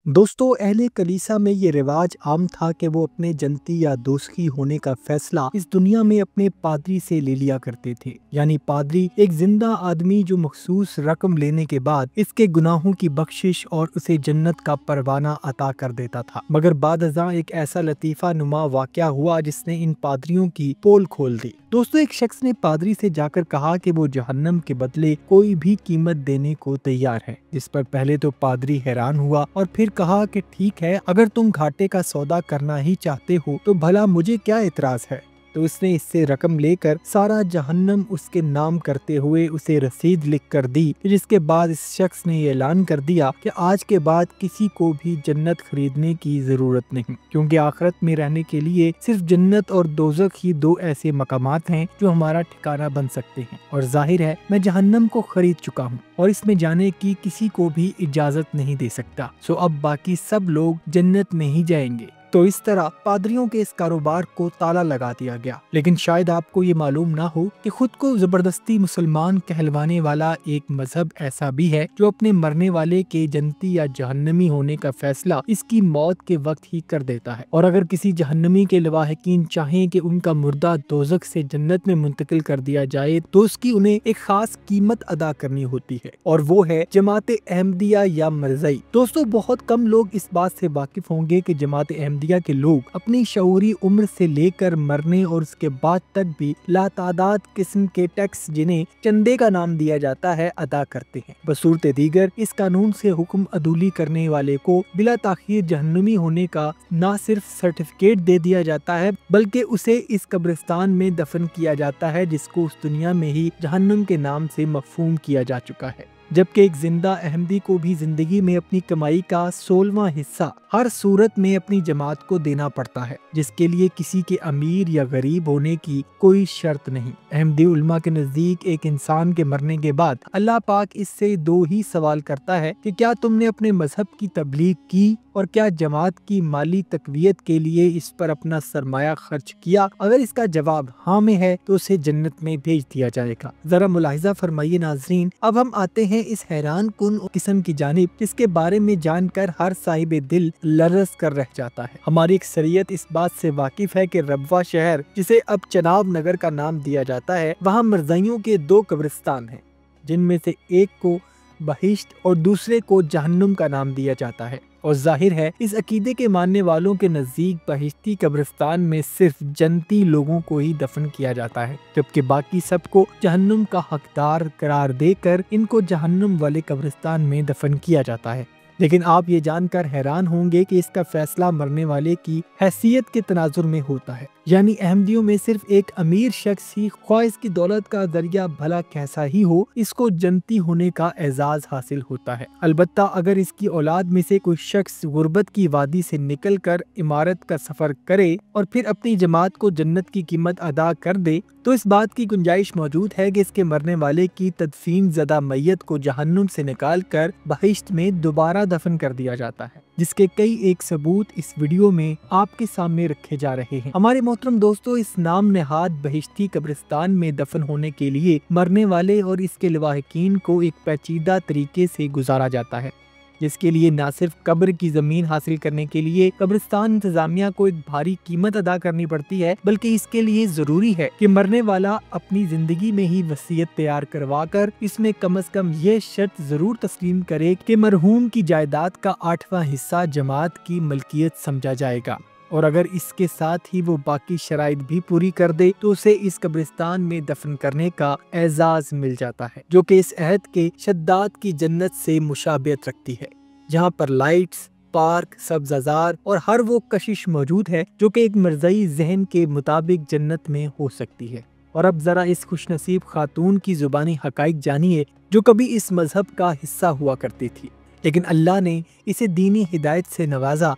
दोस्तों, अहले कलीसा में ये रिवाज आम था कि वो अपने जनती या दोस्ती होने का फैसला इस दुनिया में अपने पादरी से ले लिया करते थे। यानी पादरी एक जिंदा आदमी जो मखसूस रकम लेने के बाद इसके गुनाहों की बख्शिश और उसे जन्नत का परवाना अता कर देता था। मगर बादअज़ां एक ऐसा लतीफा नुमा वाक़या हुआ जिसने इन पादरियों की पोल खोल दी। दोस्तों, एक शख्स ने पादरी से जाकर कहा कि वो जहन्नम के बदले कोई भी कीमत देने को तैयार है, जिस पर पहले तो पादरी हैरान हुआ और फिर कहा कि ठीक है, अगर तुम घाटे का सौदा करना ही चाहते हो तो भला मुझे क्या एतराज है। तो उसने इससे रकम लेकर सारा जहन्नम उसके नाम करते हुए उसे रसीद लिख कर दी, जिसके बाद इस शख्स ने ऐलान कर दिया कि आज के बाद किसी को भी जन्नत खरीदने की जरूरत नहीं, क्योंकि आखिरत में रहने के लिए सिर्फ जन्नत और दोज़ख ही दो ऐसे मकामात हैं जो हमारा ठिकाना बन सकते हैं। और जाहिर है मैं जहन्नम को खरीद चुका हूँ और इसमें जाने की किसी को भी इजाजत नहीं दे सकता। सो अब बाकी सब लोग जन्नत में ही जाएंगे। तो इस तरह पादरियों के इस कारोबार को ताला लगा दिया गया। लेकिन शायद आपको ये मालूम ना हो कि खुद को जबरदस्ती मुसलमान कहलवाने वाला एक मजहब ऐसा भी है जो अपने मरने वाले के जन्नती या जहन्नमी होने का फैसला इसकी मौत के वक्त ही कर देता है। और अगर किसी जहन्नमी के लवाहिकीन चाहें कि उनका मुर्दा दोज़ख से जन्नत में मुंतकिल कर दिया जाए तो उसकी उन्हें एक खास कीमत अदा करनी होती है, और वो है जमात अहमदिया या मरज़ई। दोस्तों, बहुत कम लोग इस बात से वाकिफ होंगे कि जमात अहमदिया के लोग अपनी शऊरी उम्र से लेकर मरने और उसके बाद तक भी लातादाद किस्म के टैक्स, जिन्हें चंदे का नाम दिया जाता है, अदा करते हैं। बसूरत दीगर इस कानून से हुक्म अदूली करने वाले को बिला ताखीर जहन्नमी होने का न सिर्फ सर्टिफिकेट दे दिया जाता है, बल्कि उसे इस कब्रिस्तान में दफन किया जाता है जिसको उस दुनिया में ही जहन्नम के नाम से मफहूम किया जा चुका है। जबकि एक जिंदा अहमदी को भी जिंदगी में अपनी कमाई का 16वां हिस्सा हर सूरत में अपनी जमात को देना पड़ता है, जिसके लिए किसी के अमीर या गरीब होने की कोई शर्त नहीं। अहमदी उलमा के नजदीक एक इंसान के मरने के बाद अल्लाह पाक इससे दो ही सवाल करता है कि क्या तुमने अपने मजहब की तबलीग की और क्या जमात की माली तकवीयत के लिए इस पर अपना सरमाया खर्च किया। अगर इसका जवाब हाँ में है तो उसे जन्नत में भेज दिया जाएगा। जरा मुलाहिजा फरमाइए नाजरीन, अब हम आते हैं इस हैरान कुन किस्म की जानिब जिसके बारे में जानकर हर साहिब दिल लरज़ कर रह जाता है। हमारी शरीयत इस बात से वाकिफ है कि रबवा शहर, जिसे अब चनाब नगर का नाम दिया जाता है, वहाँ मरज़इयों के दो कब्रिस्तान हैं, जिनमें से एक को बहिश्त और दूसरे को जहन्नुम का नाम दिया जाता है। और जाहिर है इस अकीदे के मानने वालों के नजदीक बहिश्ती कब्रिस्तान में सिर्फ जन्नती लोगों को ही दफन किया जाता है, जबकि बाकी सबको जहन्नुम का हकदार करार देकर इनको जहन्नुम वाले कब्रिस्तान में दफन किया जाता है। लेकिन आप ये जानकर हैरान होंगे कि इसका फैसला मरने वाले की हैसियत के तनाजुर में होता है। यानी अहमदियों में सिर्फ एक अमीर शख्स ही, ख्वाह इसकी दौलत का जरिया भला कैसा ही हो, इसको जन्नती होने का एजाज हासिल होता है। अलबत्ता अगर इसकी औलाद में से कोई शख्स गुर्बत की वादी से निकल कर इमारत का सफर करे और फिर अपनी जमात को जन्नत की कीमत अदा कर दे तो इस बात की गुंजाइश मौजूद है कि इसके मरने वाले की तदफीन ज़दा मैयत को जहन्नुम से निकाल कर बहिश्त में दोबारा दफन कर दिया जाता है, जिसके कई एक सबूत इस वीडियो में आपके सामने रखे जा रहे हैं। हमारे मोहतरम दोस्तों, इस नाम नेहाद बहिश्ती कब्रिस्तान में दफन होने के लिए मरने वाले और इसके लवाहिकीन को एक पेचीदा तरीके से गुजारा जाता है, जिसके लिए न सिर्फ कब्र की जमीन हासिल करने के लिए कब्रिस्तान इंतजामिया को एक भारी कीमत अदा करनी पड़ती है, बल्कि इसके लिए जरूरी है कि मरने वाला अपनी जिंदगी में ही वसीयत तैयार करवा कर इसमें कम से कम ये शर्त जरूर तस्लीम करे कि मरहूम की जायदाद का 8वां हिस्सा जमात की मलकियत समझा जाएगा, और अगर इसके साथ ही वो बाकी शराइत भी पूरी कर दे तो उसे इस कब्रिस्तान में दफन करने का एजाज मिल जाता है, जो कि इस अहद के शद्दाद की जन्नत से मुशाबियत रखती है, जहाँ पर लाइट्स, पार्क, सब्ज़ार और हर वो कशिश मौजूद है जो कि एक मरज़ई जहन के मुताबिक जन्नत में हो सकती है। और अब जरा इस खुशनसीब खातून की जुबानी हकाइक जानिए जो कभी इस मजहब का हिस्सा हुआ करती थी, लेकिन अल्लाह ने इसे दीनी हिदायत से नवाजा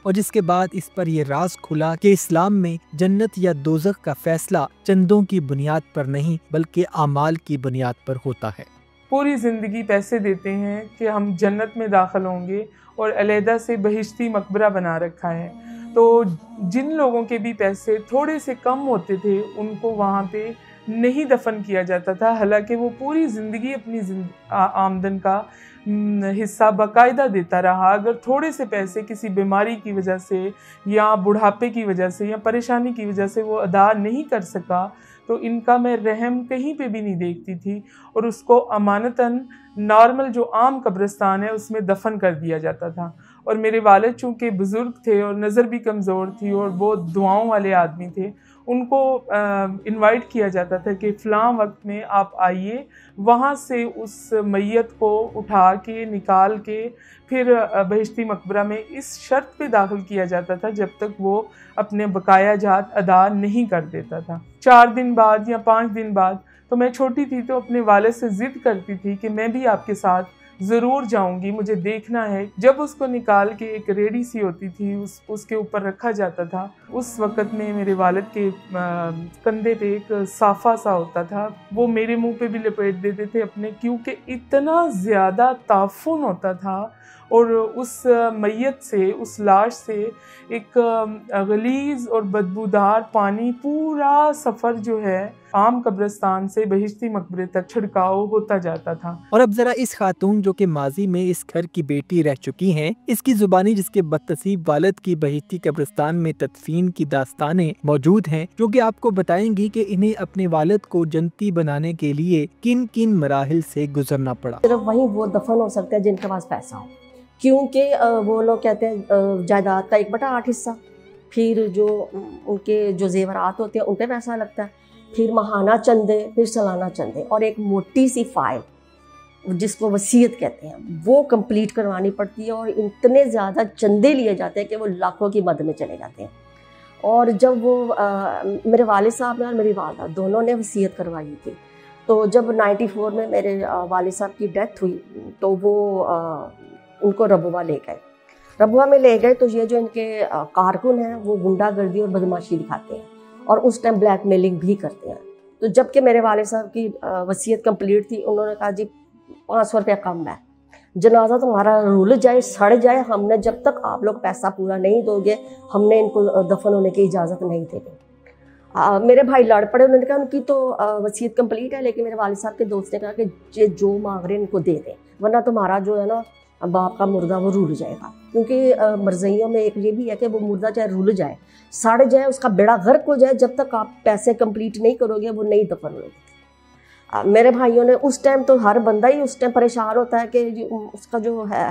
और जिसके बाद इस पर यह राज खुला कि इस्लाम में जन्नत या दोज़ख का फैसला चंदों की बुनियाद पर नहीं बल्कि आमाल की बुनियाद पर होता है। पूरी ज़िंदगी पैसे देते हैं कि हम जन्नत में दाखिल होंगे और अलहदा से बहिश्ती मकबरा बना रखा है, तो जिन लोगों के भी पैसे थोड़े से कम होते थे उनको वहाँ पे नहीं दफन किया जाता था, हालांकि वो पूरी ज़िंदगी अपनी आमदन का حصہ باقاعدہ دیتا رہا، اگر تھوڑے سے پیسے کسی بیماری کی وجہ سے یا بڑھاپے کی وجہ سے یا پریشانی کی وجہ سے وہ ادا نہیں کر سکا تو ان کا میں رحم کہیں پہ بھی نہیں دیکھتی تھی، اور اس کو امانتاً نارمل جو عام قبرستان ہے اس میں دفن کر دیا جاتا تھا۔ اور میرے والد چونکہ بزرگ تھے اور نظر بھی کمزور تھی اور بہت دعاؤں والے آدمی تھے، ان کو انوائٹ کیا جاتا تھا کہ فلاں وقت میں آپ آئیے، وہاں سے اس میت کو اٹھا کے نکال کے پھر بہشتی مقبرہ میں اس شرط پہ داخل کیا جاتا تھا جب تک وہ اپنے بقایا جات ادا نہیں کر دیتا تھا۔ 4 دن بعد یا 5 دن بعد، تو میں چھوٹی تھی تو اپنے والد سے ضد کرتی تھی کہ میں بھی آپ کے ساتھ ضرور جاؤں گی، مجھے دیکھنا ہے۔ جب اس کو نکال کے ایک ریڑھی سی ہوتی تھی اس کے اوپر رکھا جاتا تھا، اس وقت میں میرے والد کے کندھے پہ ایک صافہ سا ہوتا تھا، وہ میرے منہ پہ بھی لپیٹ دیتے تھے اپنے، کیونکہ اتنا زیادہ تعفن ہوتا تھا، اور اس میت سے، اس لاش سے ایک غلیظ اور بدبودار پانی پورا سفر جو ہے عام قبرستان سے بہشتی مقبرے تک چھڑکاؤ ہوتا جاتا تھا۔ اور اب ذرا اس خاتون جو کہ ماضی میں اس گھر کی بیٹی رہ چکی ہیں، اس کی زبانی جس کے بدنصیب والد کی بہشتی قبرستان میں تدفین کی داستانیں موجود ہیں، جو کہ آپ کو بتائیں گی کہ انہیں اپنے والد کو جنتی بنانے کے لیے کن کن مراحل سے گزرنا پڑا۔ صرف وہیں وہ دفن ہو سکتے ہیں جن کے پاس پیسہ ہو، کیونکہ وہ لوگ کہتے ہیں جائیداد کا 1/8 حصہ، پھر جو ان کے جو زیورات ہوتے ہیں ان پہ پیسہ لگتا ہے، پھر ماہانہ چندے، پھر سالانہ چندے، اور ایک موٹی سی فائل جس کو وصیت کہتے ہیں وہ کمپلیٹ کروانی پڑتی ہے، اور اتنے زیادہ چندے لیے جاتے ہیں کہ وہ لاکھوں کی مد میں چلے جاتے ہیں۔ اور جب وہ میرے والد صاحب نے اور میری والدہ دونوں نے وصیت کروائی تھی، تو جب 94 میں میرے والد صاحب کی ڈیتھ ہوئی تو وہ ان کو ربوہ لے گئے۔ ربوہ میں لے گئے تو یہ جو ان کے کارکن ہیں وہ غنڈہ گردی اور بدماشی دکھاتے ہیں، اور اس ٹائم بلیک میلنگ بھی کرتے ہیں۔ تو جب کہ میرے والد صاحب کی وصیت کمپلیٹ تھی، انہوں نے کہا جی 500 روپیہ کم ہے، جنازہ تمہارا رول جائے، سڑ جائے، ہم نے جب تک آپ لوگ پیسہ پورا نہیں دو گے ہم نے ان کو دفن ہونے کی اجازت نہیں دے گی۔ میرے بھائی لڑ پڑے، انہوں نے کہا ان کی تو وصیت کمپلیٹ ہے، لیکن میرے والد صاحب کے دوست نے کہا کہ جو مانگ رہے ہیں ان کو دے دیں، ورنہ تمہارا جو ہے نا باپ کا مردہ وہ رول جائے گا۔ کیونکہ مرضیوں میں ایک یہ بھی ہے کہ وہ مردہ چاہے رول جائے، سڑ جائے، اس کا بیڑا غرق ہو جائے، جب تک آپ پیسے کمپلیٹ نہیں کرو گے وہ نہیں دفن ہوگی۔ میرے بھائیوں نے اس ٹائم تو ہر بندہ ہی اس ٹائم پریشان ہوتا ہے کہ اس کا جو ہے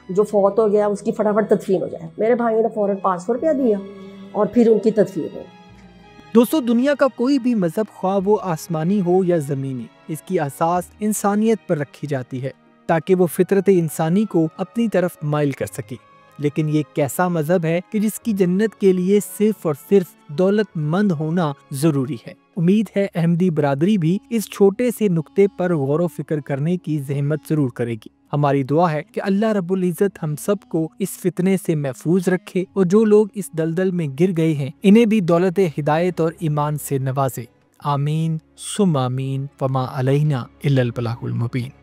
جو فوت ہو گیا اس کی فٹافٹ تدفین ہو جائے۔ میرے بھائیوں نے فوراً 500 روپیہ دیا اور پھر ان کی تدفین ہوئی۔ دوستو، دنیا کا کوئی بھی مذہب، خواہ وہ آسمانی ہو یا زمینی، اس کی اساس انسانیت پر رکھی جاتی ہے تاکہ وہ فطرت انسانی کو اپنی طرف مائل کر سکے۔ لیکن یہ کیسا مذہب ہے کہ جس کی جنت کے لیے صرف اور صرف دولت مند ہونا ضروری ہے؟ امید ہے احمدی برادری بھی اس چھوٹے سے نقطے پر غور و فکر کرنے کی زحمت ضرور کرے گی۔ ہماری دعا ہے کہ اللہ رب العزت ہم سب کو اس فتنے سے محفوظ رکھے، اور جو لوگ اس دلدل میں گر گئے ہیں انہیں بھی دولت ہدایت اور ایمان سے نوازے۔ آمین ثم آمین، وما علینا الا البلاغ المبین۔